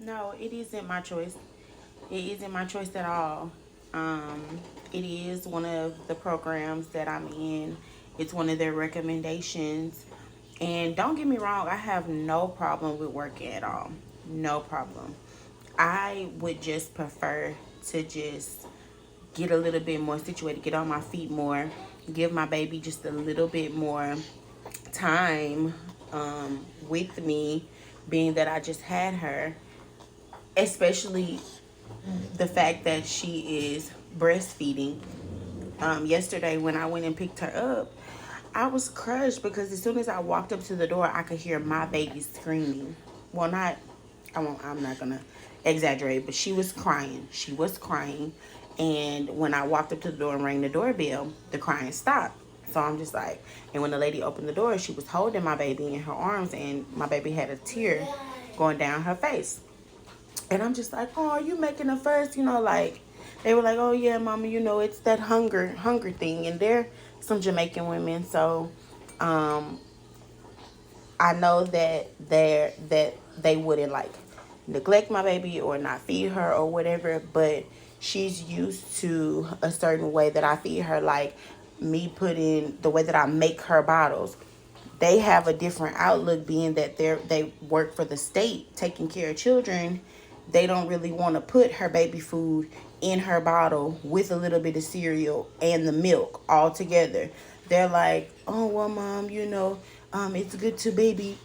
No, it isn't my choice. It isn't my choice at all. Um, it is one of the programs that I'm in. It's one of their recommendations. And don't get me wrong, I have no problem with working at all. No problem. I would just prefer to just get a little bit more situated, get on my feet more, give my baby just a little bit more time with me, being that I just had her, especially the fact that she is breastfeeding. Yesterday, when I went and picked her up, I was crushed because as soon as I walked up to the door, I could hear my baby screaming. Well, not, I'm not gonna exaggerate, but she was crying. She was crying. And when I walked up to the door and rang the doorbell, the crying stopped. So I'm just like, and when the lady opened the door, she was holding my baby in her arms, and my baby had a tear going down her face. And I'm just like, oh, you making a fuss, like they were like, oh yeah, mama, it's that hunger thing. And they're some Jamaican women, so um, I know that they wouldn't like neglect my baby or not feed her or whatever, but she's used to a certain way that I feed her, like me putting the way that I make her bottles. They have a different outlook, being that they work for the state taking care of children. They don't really want to put her baby food in her bottle with a little bit of cereal and the milk all together. They're like, oh well, mom, it's good to baby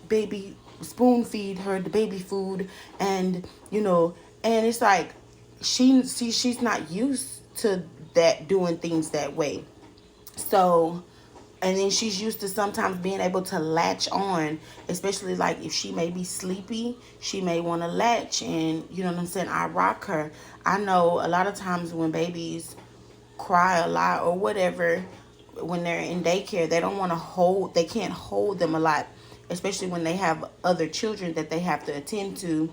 spoon feed her the baby food, and and it's like she's not used to that, doing things that way. So, and then she's used to sometimes being able to latch on, especially like if she may be sleepy, she may want to latch, and you know what I'm saying, I rock her. I know a lot of times when babies cry a lot or whatever, when they're in daycare, they can't hold them a lot, especially when they have other children that they have to attend to.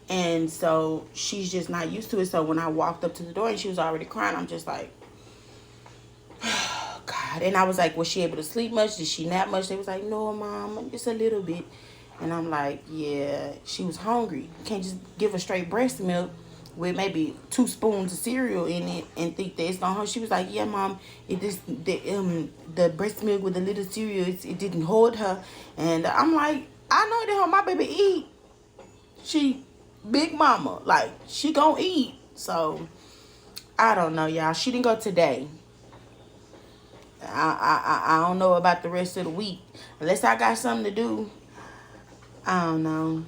And so she's just not used to it. So when I walked up to the door and she was already crying, I'm just like, God. And I was like, was she able to sleep much? Did she nap much? They was like, no, mom, just a little bit. And I'm like, yeah, she was hungry. You can't just give her straight breast milk with maybe 2 spoons of cereal in it and think that it's gonna hurt. She was like, yeah, mom, the breast milk with the little cereal, it didn't hold her. And I'm like, I know it didn't hold my baby eat. She big mama, like she gonna eat. So I don't know, y'all. She didn't go today. I don't know about the rest of the week. Unless I got something to do. I don't know.